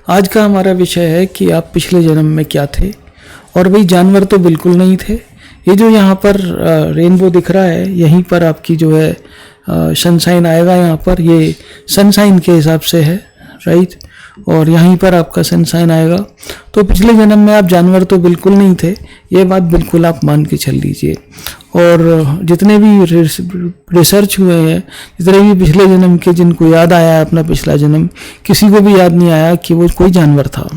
आज का हमारा विषय है कि आप पिछले जन्म में क्या थे। और भाई जानवर तो बिल्कुल नहीं थे। ये जो यहाँ पर रेनबो दिख रहा है, यहीं पर आपकी जो है सनशाइन आएगा। यहाँ पर ये सनशाइन के हिसाब से है, राइट। और यहीं पर आपका सनशाइन आएगा। तो पिछले जन्म में आप जानवर तो बिल्कुल नहीं थे, ये बात बिल्कुल आप मान के चल लीजिए। और जितने भी रिसर्च हुए हैं, जितने भी पिछले जन्म के, जिनको याद आया है अपना पिछला जन्म, किसी को भी याद नहीं आया कि वो कोई जानवर था।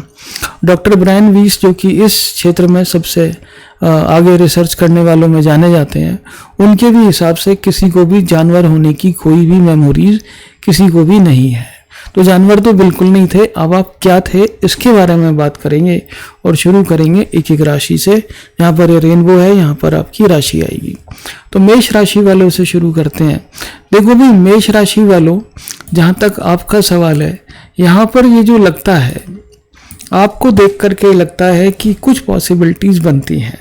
डॉक्टर ब्रायन वीस, जो कि इस क्षेत्र में सबसे आगे रिसर्च करने वालों में जाने जाते हैं, उनके भी हिसाब से किसी को भी जानवर होने की कोई भी मेमोरीज किसी को भी नहीं है। तो जानवर तो बिल्कुल नहीं थे। अब आप क्या थे इसके बारे में बात करेंगे और शुरू करेंगे एक एक राशि से। यहाँ पर ये रेनबो है, यहाँ पर आपकी राशि आएगी। तो मेष राशि वालों से शुरू करते हैं। देखो भाई, मेष राशि वालों, जहाँ तक आपका सवाल है, यहाँ पर ये जो लगता है, आपको देख करके लगता है कि कुछ पॉसिबिलिटीज बनती हैं।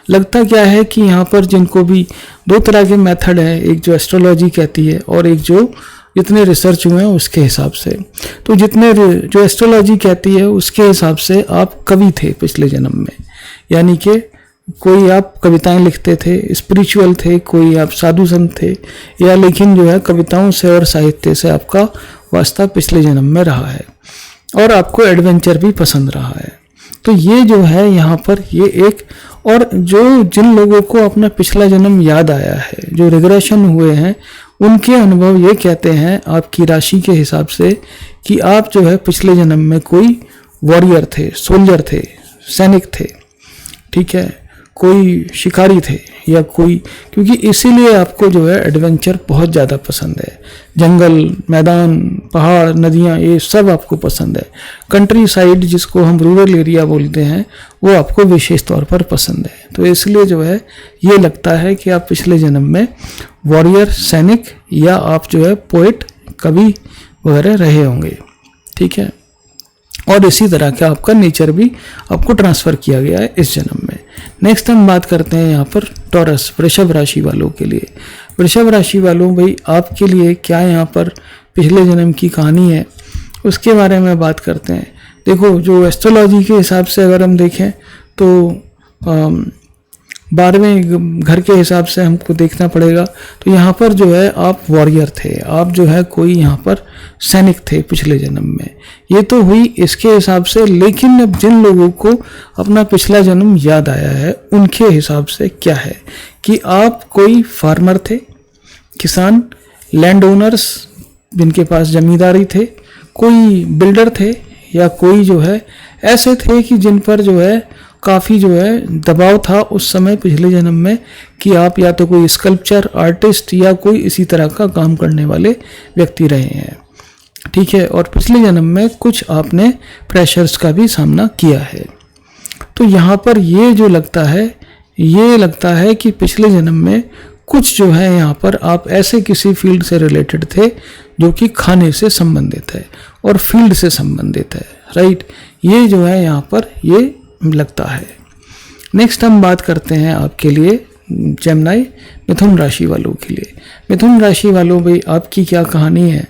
लगता क्या है कि यहाँ पर जिनको भी दो तरह के मेथड है, एक जो एस्ट्रोलॉजी कहती है और एक जो जितने रिसर्च हुए हैं उसके हिसाब से। तो जितने जो एस्ट्रोलॉजी कहती है उसके हिसाब से आप कवि थे पिछले जन्म में, यानी कि कोई आप कविताएं लिखते थे, स्पिरिचुअल थे, कोई आप साधु संत थे, या लेकिन जो है कविताओं से और साहित्य से आपका वास्ता पिछले जन्म में रहा है और आपको एडवेंचर भी पसंद रहा है। तो ये जो है यहाँ पर ये एक, और जो जिन लोगों को अपना पिछला जन्म याद आया है, जो रिग्रेशन हुए हैं, उनके अनुभव ये कहते हैं आपकी राशि के हिसाब से कि आप जो है पिछले जन्म में कोई वॉरियर थे, सोल्जर थे, सैनिक थे, ठीक है, कोई शिकारी थे या कोई, क्योंकि इसीलिए आपको जो है एडवेंचर बहुत ज़्यादा पसंद है। जंगल, मैदान, पहाड़, नदियाँ, ये सब आपको पसंद है। कंट्री साइड, जिसको हम रूरल एरिया बोलते हैं, वो आपको विशेष तौर पर पसंद है। तो इसलिए जो है ये लगता है कि आप पिछले जन्म में वॉरियर, सैनिक, या आप जो है पोएट, कवि वगैरह रहे होंगे, ठीक है। और इसी तरह का आपका नेचर भी आपको ट्रांसफ़र किया गया है इस जन्म में। नेक्स्ट हम बात करते हैं यहाँ पर टॉरस, वृषभ राशि वालों के लिए। वृषभ राशि वालों, भाई आपके लिए क्या यहाँ पर पिछले जन्म की कहानी है उसके बारे में बात करते हैं। देखो, जो एस्ट्रोलॉजी के हिसाब से अगर हम देखें तो 12वें घर के हिसाब से हमको देखना पड़ेगा। तो यहाँ पर जो है आप वॉरियर थे, आप जो है कोई यहाँ पर सैनिक थे पिछले जन्म में। ये तो हुई इसके हिसाब से, लेकिन अब जिन लोगों को अपना पिछला जन्म याद आया है उनके हिसाब से क्या है कि आप कोई फार्मर थे, किसान, लैंड ओनर्स जिनके पास जमींदारी थे, कोई बिल्डर थे, या कोई जो है ऐसे थे कि जिन पर जो है काफ़ी जो है दबाव था उस समय पिछले जन्म में कि आप या तो कोई स्कल्पचर आर्टिस्ट या कोई इसी तरह का काम करने वाले व्यक्ति रहे हैं, ठीक है। और पिछले जन्म में कुछ आपने प्रेशर्स का भी सामना किया है। तो यहाँ पर ये जो लगता है, ये लगता है कि पिछले जन्म में कुछ जो है यहाँ पर आप ऐसे किसी फील्ड से रिलेटेड थे जो कि खाने से संबंधित है और फील्ड से संबंधित है, राइट। ये जो है यहाँ पर ये लगता है। नेक्स्ट हम बात करते हैं आपके लिए जेमिनी, मिथुन राशि वालों के लिए। मिथुन राशि वालों, भाई आपकी क्या कहानी है।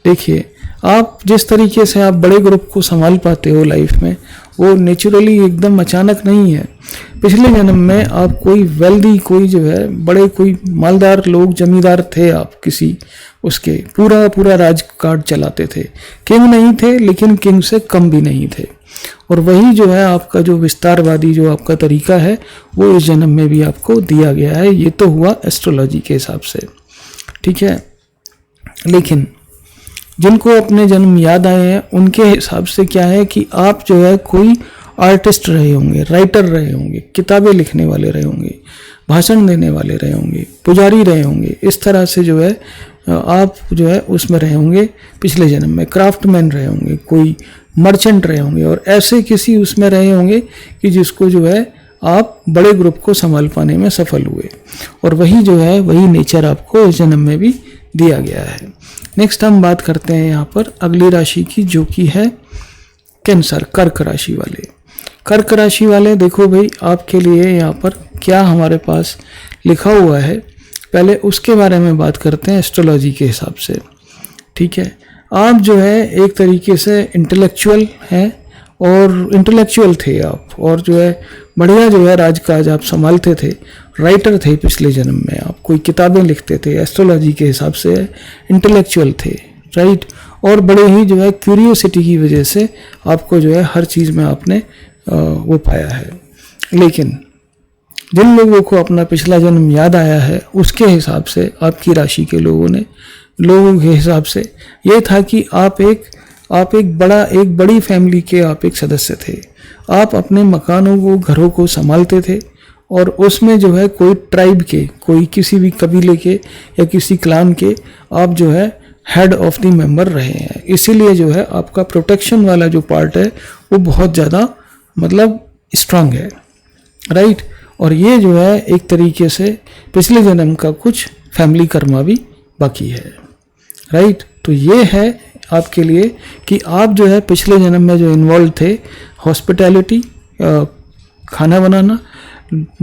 देखिए, आप जिस तरीके से आप बड़े ग्रुप को संभाल पाते हो लाइफ में, वो नेचुरली एकदम अचानक नहीं है। पिछले जन्म में आप कोई वेल्दी, कोई जो है बड़े कोई मालदार लोग, जमींदार थे आप, किसी उसके पूरा राजकाज चलाते थे। किंग नहीं थे लेकिन किंग से कम भी नहीं थे। और वही जो है आपका जो विस्तारवादी जो आपका तरीका है वो इस जन्म में भी आपको दिया गया है। ये तो हुआ एस्ट्रोलॉजी के हिसाब से, ठीक है। लेकिन जिनको अपने जन्म याद आए हैं उनके हिसाब से क्या है कि आप जो है कोई आर्टिस्ट रहे होंगे, राइटर रहे होंगे, किताबें लिखने वाले रहे होंगे, भाषण देने वाले रहे होंगे, पुजारी रहे होंगे। इस तरह से जो है आप जो है उसमें रहे होंगे पिछले जन्म में। क्राफ्टमैन रहे होंगे, कोई मर्चेंट रहे होंगे, और ऐसे किसी उसमें रहे होंगे कि जिसको जो है आप बड़े ग्रुप को संभाल पाने में सफल हुए। और वही जो है वही नेचर आपको इस जन्म में भी दिया गया है। नेक्स्ट हम बात करते हैं यहाँ पर अगली राशि की, जो कि है कैंसर, कर्क राशि वाले। कर्क राशि वाले, देखो भाई आपके लिए यहाँ पर क्या हमारे पास लिखा हुआ है, पहले उसके बारे में बात करते हैं एस्ट्रोलॉजी के हिसाब से, ठीक है। आप जो है एक तरीके से इंटेलेक्चुअल हैं और इंटेलेक्चुअल थे आप, और जो है बढ़िया जो है राजकाज आप संभालते थे, राइटर थे पिछले जन्म में, आप कोई किताबें लिखते थे, एस्ट्रोलॉजी के हिसाब से इंटेलेक्चुअल थे, राइट। और बड़े ही जो है क्यूरियोसिटी की वजह से आपको जो है हर चीज़ में आपने वो पाया है। लेकिन जिन लोगों को अपना पिछला जन्म याद आया है उसके हिसाब से, आपकी राशि के लोगों के हिसाब से ये था कि आप एक बड़ी फैमिली के आप एक सदस्य थे। आप अपने मकानों को, घरों को संभालते थे, और उसमें जो है कोई ट्राइब के, कोई किसी भी कबीले के या किसी क्लान के आप जो है हेड ऑफ द मेंबर रहे हैं। इसीलिए जो है आपका प्रोटेक्शन वाला जो पार्ट है वो बहुत ज़्यादा मतलब स्ट्रांग है, राइट। और ये जो है एक तरीके से पिछले जन्म का कुछ फैमिली कर्मा भी बाकी है, राइट। तो ये है आपके लिए कि आप जो है पिछले जन्म में जो इन्वॉल्व थे, हॉस्पिटैलिटी, खाना बनाना,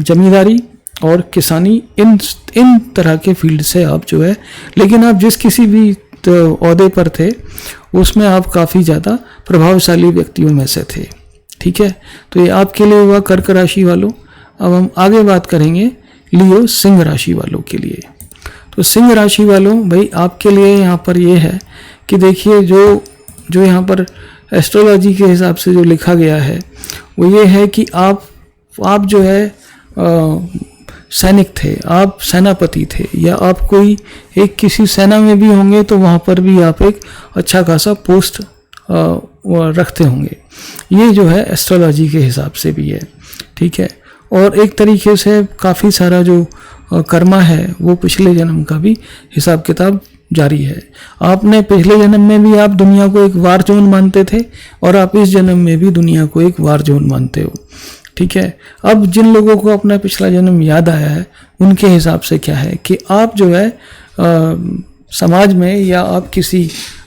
जमींदारी और किसानी, इन तरह के फील्ड से आप जो है, लेकिन आप जिस किसी भी ओहदे पर थे उसमें आप काफ़ी ज़्यादा प्रभावशाली व्यक्तियों में से थे, ठीक है। तो ये आपके लिए हुआ कर्क राशि वालों। अब हम आगे बात करेंगे लियो सिंह राशि वालों के लिए। तो सिंह राशि वालों भाई आपके लिए यहाँ पर ये है कि देखिए जो यहाँ पर एस्ट्रोलॉजी के हिसाब से जो लिखा गया है वो ये है कि आप जो है सैनिक थे, आप सेनापति थे, या आप कोई एक किसी सेना में भी होंगे तो वहाँ पर भी आप एक अच्छा खासा पोस्ट रखते होंगे। ये जो है एस्ट्रोलॉजी के हिसाब से भी है, ठीक है। और एक तरीके से काफ़ी सारा जो कर्मा है वो पिछले जन्म का भी हिसाब किताब जारी है। आपने पिछले जन्म में भी आप दुनिया को एक वार जोन मानते थे, और आप इस जन्म में भी दुनिया को एक वार जोन मानते हो, ठीक है। अब जिन लोगों को अपना पिछला जन्म याद आया है उनके हिसाब से क्या है कि आप जो है समाज में या आप किसी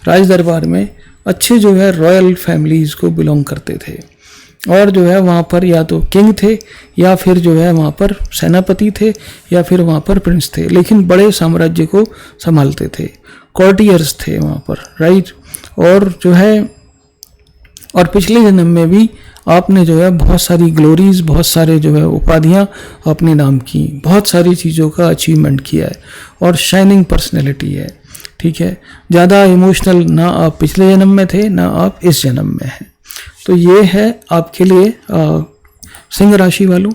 राज दरबार में अच्छे जो है रॉयल फैमिलीज़ को बिलोंग करते थे, और जो है वहाँ पर या तो किंग थे या फिर जो है वहाँ पर सेनापति थे या फिर वहाँ पर प्रिंस थे, लेकिन बड़े साम्राज्य को संभालते थे, कॉर्टियर्स थे वहाँ पर, राइट। और जो है और पिछले जन्म में भी आपने जो है बहुत सारी ग्लोरीज, बहुत सारे जो है उपाधियाँ अपने नाम की, बहुत सारी चीज़ों का अचीवमेंट किया है, और शाइनिंग पर्सनैलिटी है, ठीक है। ज़्यादा इमोशनल ना आप पिछले जन्म में थे ना आप इस जन्म में हैं। तो ये है आपके लिए सिंह राशि वालों।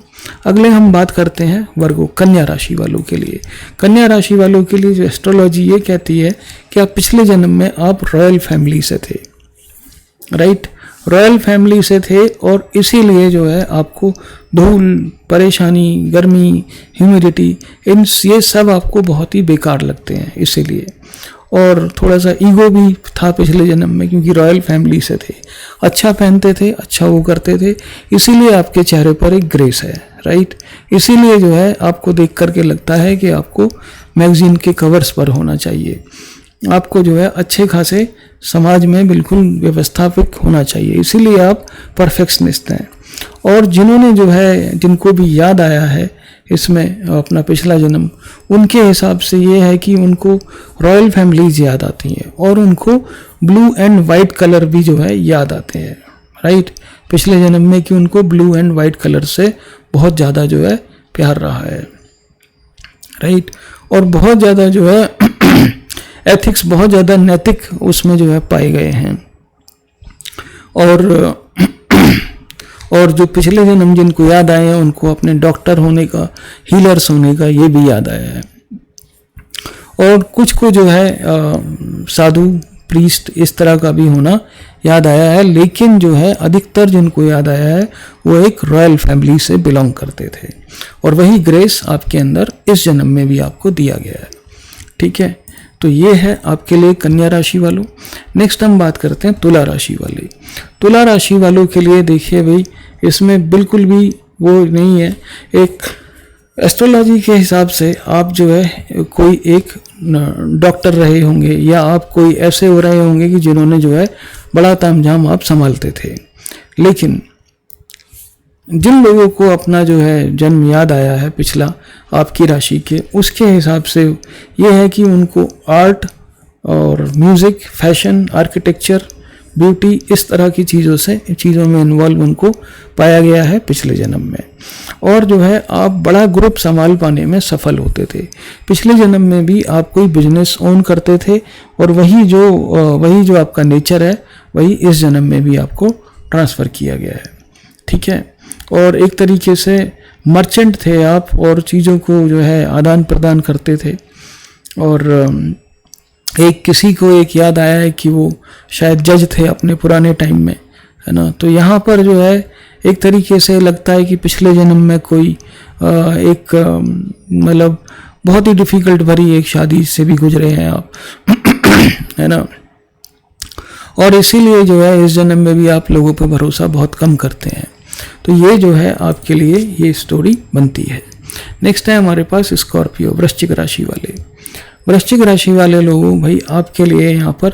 अगले हम बात करते हैं वर्गो कन्या राशि वालों के लिए। कन्या राशि वालों के लिए जो एस्ट्रोलॉजी ये कहती है कि आप पिछले जन्म में आप रॉयल फैमिली से थे, राइट। रॉयल फैमिली से थे, और इसीलिए जो है आपको धूल, परेशानी, गर्मी, ह्यूमिडिटी, ये सब आपको बहुत ही बेकार लगते हैं इसीलिए। और थोड़ा सा ईगो भी था पिछले जन्म में, क्योंकि रॉयल फैमिली से थे, अच्छा पहनते थे, अच्छा वो करते थे, इसीलिए आपके चेहरे पर एक ग्रेस है, राइट। इसीलिए जो है आपको देख करके लगता है कि आपको मैगजीन के कवर्स पर होना चाहिए, आपको जो है अच्छे खासे समाज में बिल्कुल व्यवस्थापित होना चाहिए, इसीलिए आप परफेक्शनिस्ट हैं। और जिन्होंने जो है, जिनको भी याद आया है इसमें अपना पिछला जन्म, उनके हिसाब से ये है कि उनको रॉयल फैमिलीज याद आती हैं, और उनको ब्लू एंड वाइट कलर भी जो है याद आते हैं, राइट। पिछले जन्म में कि उनको ब्लू एंड वाइट कलर से बहुत ज़्यादा जो है प्यार रहा है, राइट। और बहुत ज़्यादा जो है एथिक्स, बहुत ज़्यादा नैतिक उसमें जो है पाए गए हैं। और जो पिछले जन्म जिनको याद आए हैं उनको अपने डॉक्टर होने का, हीलर्स होने का ये भी याद आया है। और कुछ को जो है साधु, प्रीस्ट, इस तरह का भी होना याद आया है, लेकिन जो है अधिकतर जिनको याद आया है वो एक रॉयल फैमिली से बिलोंग करते थे, और वही ग्रेस आपके अंदर इस जन्म में भी आपको दिया गया है, ठीक है। तो ये है आपके लिए कन्या राशि वालों। नेक्स्ट हम बात करते हैं तुला राशि वाले। तुला राशि वालों के लिए देखिए भाई, इसमें बिल्कुल भी वो नहीं है, एक एस्ट्रोलॉजी के हिसाब से आप जो है कोई एक डॉक्टर रहे होंगे, या आप कोई ऐसे हो रहे होंगे कि जिन्होंने जो है बड़ा तामझाम आप संभालते थे। लेकिन जिन लोगों को अपना जो है जन्म याद आया है पिछला आपकी राशि के, उसके हिसाब से ये है कि उनको आर्ट और म्यूज़िक, फैशन, आर्किटेक्चर, ब्यूटी, इस तरह की चीज़ों में इन्वॉल्व उनको पाया गया है पिछले जन्म में। और जो है आप बड़ा ग्रुप संभाल पाने में सफल होते थे। पिछले जन्म में भी आप कोई बिजनेस ओन करते थे और वही जो आपका नेचर है वही इस जन्म में भी आपको ट्रांसफ़र किया गया है। ठीक है। और एक तरीके से मर्चेंट थे आप और चीज़ों को जो है आदान प्रदान करते थे। और किसी को याद आया है कि वो शायद जज थे अपने पुराने टाइम में, है ना। तो यहाँ पर जो है एक तरीके से लगता है कि पिछले जन्म में कोई मतलब बहुत ही डिफ़िकल्ट भरी एक शादी से भी गुजरे हैं आप है ना। और इसीलिए जो है इस जन्म में भी आप लोगों पर भरोसा बहुत कम करते हैं। तो ये जो है आपके लिए ये स्टोरी बनती है। नेक्स्ट है हमारे पास स्कॉर्पियो, वृश्चिक राशि वाले। वृश्चिक राशि वाले लोगों, भाई आपके लिए यहाँ पर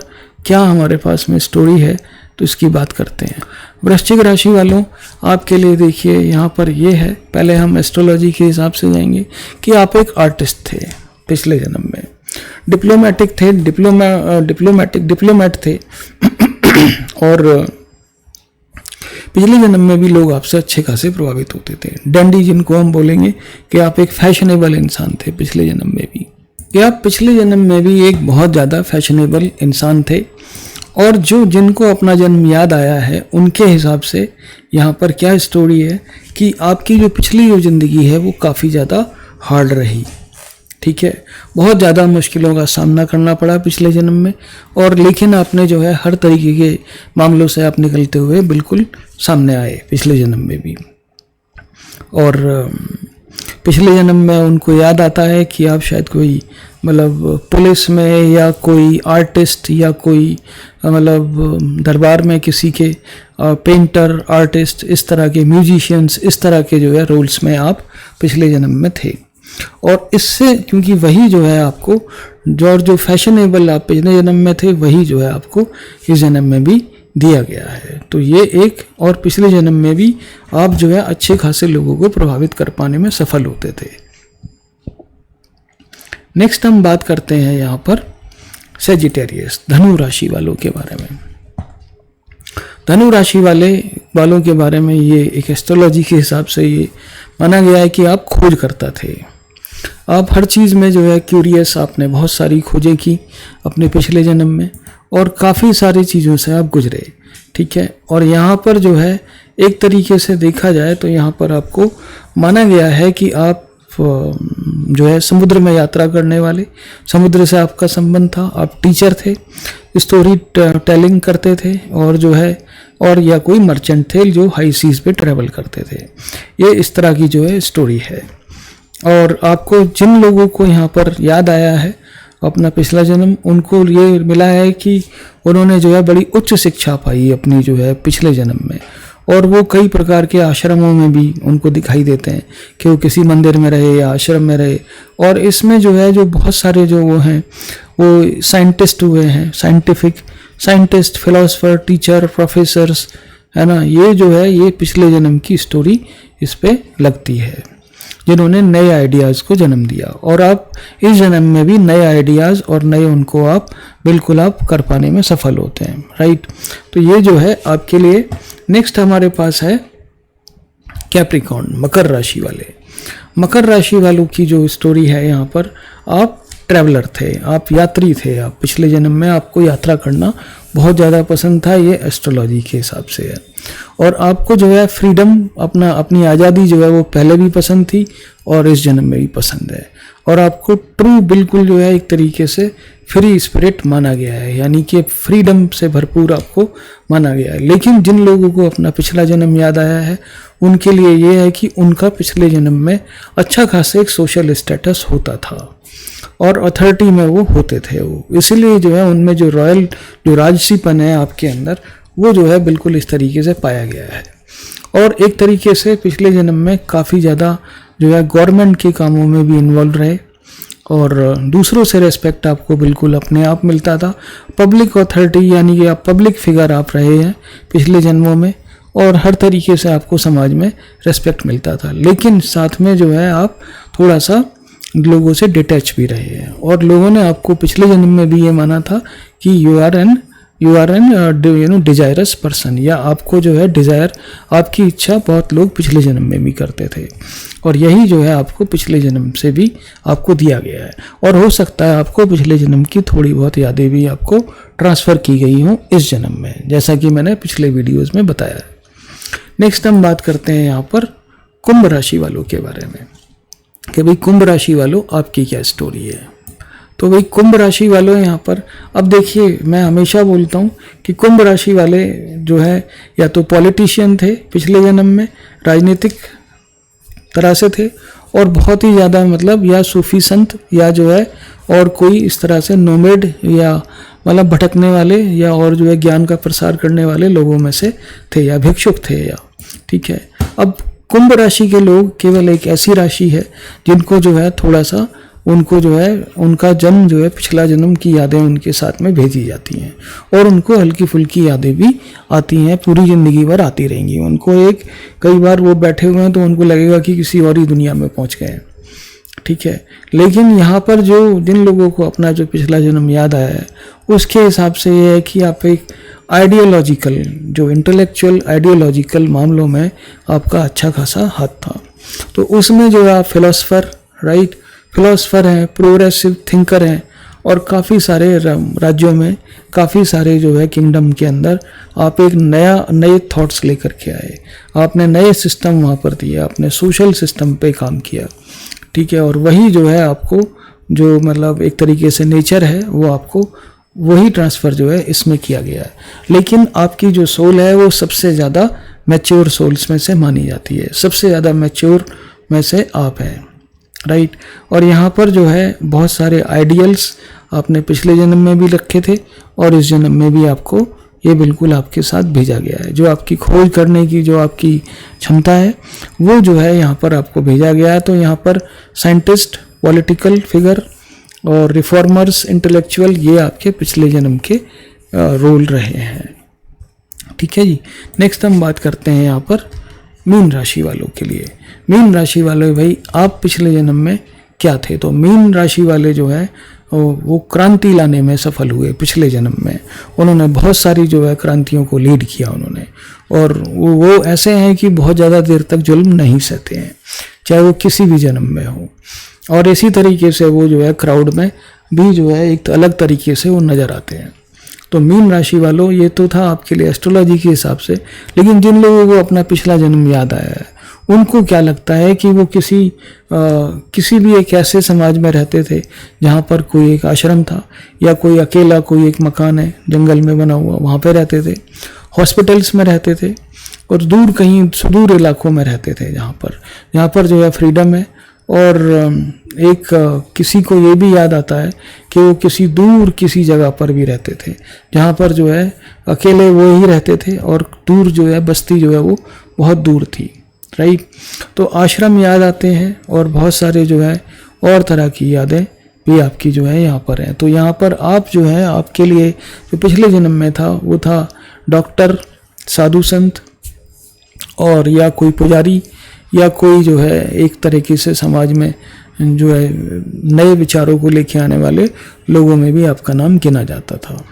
क्या हमारे पास में स्टोरी है तो इसकी बात करते हैं। वृश्चिक राशि वालों, आपके लिए देखिए यहाँ पर ये है। पहले हम एस्ट्रोलॉजी के हिसाब से जाएंगे कि आप एक आर्टिस्ट थे पिछले जन्म में, डिप्लोमेट थे और पिछले जन्म में भी लोग आपसे अच्छे खासे प्रभावित होते थे। डैंडी, जिनको हम बोलेंगे कि आप एक फैशनेबल इंसान थे पिछले जन्म में भी, कि आप पिछले जन्म में भी एक बहुत ज़्यादा फैशनेबल इंसान थे। और जिनको अपना जन्म याद आया है उनके हिसाब से यहाँ पर क्या स्टोरी है कि आपकी जो पिछली जो ज़िंदगी है वो काफ़ी ज़्यादा हार्ड रही। ठीक है, बहुत ज़्यादा मुश्किलों का सामना करना पड़ा पिछले जन्म में, और लेकिन आपने जो है हर तरीके के मामलों से आप निकलते हुए बिल्कुल सामने आए पिछले जन्म में भी। और पिछले जन्म में उनको याद आता है कि आप शायद कोई मतलब पुलिस में या कोई आर्टिस्ट या कोई मतलब दरबार में किसी के पेंटर, आर्टिस्ट, इस तरह के म्यूजिशियंस, इस तरह के जो है रोल्स में आप पिछले जन्म में थे। और इससे क्योंकि वही जो है आपको जो फैशनेबल आप पिछले जन्म में थे वही जो है आपको इस जन्म में भी दिया गया है। तो ये एक, और पिछले जन्म में भी आप जो है अच्छे खासे लोगों को प्रभावित कर पाने में सफल होते थे। नेक्स्ट हम बात करते हैं यहाँ पर सेजिटेरियस, धनु राशि वालों के बारे में। धनु राशि वालों के बारे में ये एक एस्ट्रोलॉजी के हिसाब से ये माना गया है कि आप खोज करता थे। आप हर चीज़ में जो है क्यूरियस, आपने बहुत सारी खोजें की अपने पिछले जन्म में और काफ़ी सारी चीज़ों से आप गुजरे। ठीक है, और यहाँ पर जो है एक तरीके से देखा जाए तो यहाँ पर आपको माना गया है कि आप जो है समुद्र में यात्रा करने वाले, समुद्र से आपका संबंध था, आप टीचर थे, स्टोरी टेलिंग करते थे, और जो है और या कोई मर्चेंट थे जो हाई सीज पे ट्रैवल करते थे। ये इस तरह की जो है स्टोरी है। और आपको जिन लोगों को यहाँ पर याद आया है अपना पिछला जन्म, उनको ये मिला है कि उन्होंने जो है बड़ी उच्च शिक्षा पाई अपनी जो है पिछले जन्म में, और वो कई प्रकार के आश्रमों में भी उनको दिखाई देते हैं कि वो किसी मंदिर में रहे या आश्रम में रहे। और इसमें जो है जो बहुत सारे जो वो हैं वो साइंटिस्ट हुए हैं, साइंटिस्ट, फिलोसफर, टीचर, प्रोफेसर्स, है ना। ये जो है ये पिछले जन्म की स्टोरी इस पे लगती है, जिन्होंने नए आइडियाज़ को जन्म दिया। और आप इस जन्म में भी नए आइडियाज़ और नए उनको आप बिल्कुल आप कर पाने में सफल होते हैं, राइट। तो ये जो है आपके लिए। नेक्स्ट हमारे पास है कैप्रिकॉर्न, मकर राशि वाले। मकर राशि वालों की जो स्टोरी है यहाँ पर, आप ट्रैवलर थे, आप यात्री थे। आप पिछले जन्म में आपको यात्रा करना बहुत ज़्यादा पसंद था, ये एस्ट्रोलॉजी के हिसाब से है। और आपको जो है फ्रीडम, अपनी आज़ादी जो है वो पहले भी पसंद थी और इस जन्म में भी पसंद है। और आपको ट्रू बिल्कुल जो है एक तरीके से फ्री स्पिरिट माना गया है, यानी कि फ्रीडम से भरपूर आपको माना गया है। लेकिन जिन लोगों को अपना पिछला जन्म याद आया है उनके लिए ये है कि उनका पिछले जन्म में अच्छा खासा एक सोशल स्टेटस होता था और अथॉरिटी में वो होते थे वो, इसीलिए जो है उनमें जो रॉयल जो राजसीपन है आपके अंदर वो जो है बिल्कुल इस तरीके से पाया गया है। और एक तरीके से पिछले जन्म में काफ़ी ज़्यादा जो है गवर्नमेंट के कामों में भी इन्वॉल्व रहे और दूसरों से रेस्पेक्ट आपको बिल्कुल अपने आप मिलता था। पब्लिक अथॉरिटी यानी कि आप पब्लिक फिगर आप रहे हैं पिछले जन्मों में, और हर तरीके से आपको समाज में रेस्पेक्ट मिलता था। लेकिन साथ में जो है आप थोड़ा सा लोगों से डिटैच भी रहे हैं, और लोगों ने आपको पिछले जन्म में भी ये माना था कि you are an desirous person, या आपको जो है डिज़ायर, आपकी इच्छा बहुत लोग पिछले जन्म में भी करते थे, और यही जो है आपको पिछले जन्म से भी आपको दिया गया है। और हो सकता है आपको पिछले जन्म की थोड़ी बहुत यादें भी आपको ट्रांसफ़र की गई हों इस जन्म में, जैसा कि मैंने पिछले वीडियोज़ में बताया है। नेक्स्ट हम बात करते हैं यहाँ पर कुंभ राशि वालों के बारे में, कि भाई कुंभ राशि वालों आपकी क्या स्टोरी है। तो भाई कुंभ राशि वालों यहाँ पर, अब देखिए मैं हमेशा बोलता हूँ कि कुंभ राशि वाले जो है या तो पॉलिटिशियन थे पिछले जन्म में, राजनीतिक तरह से थे, और बहुत ही ज़्यादा मतलब या सूफी संत या जो है और कोई इस तरह से नोमेड या मतलब भटकने वाले या और जो है ज्ञान का प्रसार करने वाले लोगों में से थे, या भिक्षुक थे, या ठीक है। अब कुंभ राशि के लोग केवल एक ऐसी राशि है जिनको जो है थोड़ा सा उनको जो है उनका जन्म जो है पिछला जन्म की यादें उनके साथ में भेजी जाती हैं, और उनको हल्की फुल्की यादें भी आती हैं, पूरी ज़िंदगी भर आती रहेंगी उनको। एक कई बार वो बैठे हुए हैं तो उनको लगेगा कि किसी और ही दुनिया में पहुंच गए हैं, ठीक है। लेकिन यहाँ पर जो जिन लोगों को अपना जो पिछला जन्म याद आया है उसके हिसाब से ये है कि आप एक आइडियोलॉजिकल, जो इंटेलेक्चुअल आइडियोलॉजिकल मामलों में आपका अच्छा खासा हाथ था। तो उसमें जो आप फिलोसफर, राइट, फिलोसफर हैं, प्रोग्रेसिव थिंकर हैं, और काफ़ी सारे राज्यों में, काफ़ी सारे जो है किंगडम के अंदर आप एक नए थॉट्स लेकर के आए, आपने नए सिस्टम वहाँ पर दिए, आपने सोशल सिस्टम पे काम किया, ठीक है। और वही जो है आपको जो मतलब एक तरीके से नेचर है वो आपको वही ट्रांसफ़र जो है इसमें किया गया है। लेकिन आपकी जो सोल है वो सबसे ज़्यादा मैच्योर सोल्स में से मानी जाती है, सबसे ज़्यादा मैच्योर में से आप हैं, राइट। और यहाँ पर जो है बहुत सारे आइडियल्स आपने पिछले जन्म में भी रखे थे, और इस जन्म में भी आपको ये बिल्कुल आपके साथ भेजा गया है। जो आपकी खोज करने की जो आपकी क्षमता है वो जो है यहाँ पर आपको भेजा गया है। तो यहाँ पर साइंटिस्ट, पॉलिटिकल फिगर और रिफॉर्मर्स, इंटेलेक्चुअल, ये आपके पिछले जन्म के रोल रहे हैं, ठीक है जी। नेक्स्ट हम बात करते हैं यहाँ पर मीन राशि वालों के लिए। मीन राशि वाले भाई आप पिछले जन्म में क्या थे। तो मीन राशि वाले जो है वो क्रांति लाने में सफल हुए पिछले जन्म में, उन्होंने बहुत सारी जो है क्रांतियों को लीड किया उन्होंने, और वो ऐसे हैं कि बहुत ज़्यादा देर तक जुल्म नहीं सहते हैं, चाहे वो किसी भी जन्म में हो। और इसी तरीके से वो जो है क्राउड में भी जो है एक अलग तरीके से वो नज़र आते हैं। तो मीन राशि वालों ये तो था आपके लिए एस्ट्रोलॉजी के हिसाब से, लेकिन जिन लोगों को अपना पिछला जन्म याद आया है उनको क्या लगता है कि वो किसी भी एक ऐसे समाज में रहते थे जहाँ पर कोई एक आश्रम था, या कोई अकेला कोई एक मकान है जंगल में बना हुआ, वहाँ पे रहते थे, हॉस्पिटल्स में रहते थे, और दूर कहीं सुदूर इलाकों में रहते थे जहाँ पर जो है फ्रीडम है। और एक किसी को ये भी याद आता है कि वो किसी जगह पर भी रहते थे जहाँ पर जो है अकेले वो ही रहते थे, और दूर जो है बस्ती जो है वो बहुत दूर थी, राइट। तो आश्रम याद आते हैं, और बहुत सारे जो है और तरह की यादें भी आपकी जो है यहाँ पर हैं। तो यहाँ पर आप जो है आपके लिए जो पिछले जन्म में था वो था डॉक्टर, साधु संत, और या कोई पुजारी, या कोई जो है एक तरीके से समाज में जो है नए विचारों को लेके आने वाले लोगों में भी आपका नाम गिना जाता था,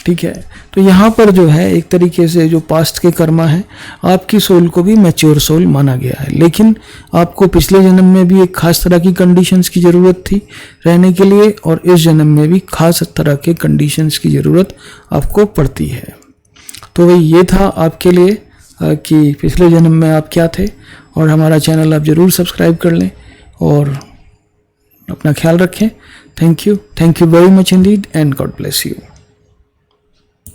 ठीक है। तो यहाँ पर जो है एक तरीके से जो पास्ट के कर्मा है, आपकी सोल को भी मैच्योर सोल माना गया है, लेकिन आपको पिछले जन्म में भी एक खास तरह की कंडीशंस की ज़रूरत थी रहने के लिए, और इस जन्म में भी खास तरह के कंडीशंस की ज़रूरत आपको पड़ती है। तो भाई ये था आपके लिए कि पिछले जन्म में आप क्या थे, और हमारा चैनल आप ज़रूर सब्सक्राइब कर लें और अपना ख्याल रखें। Thank you very much Indeed, and God bless you.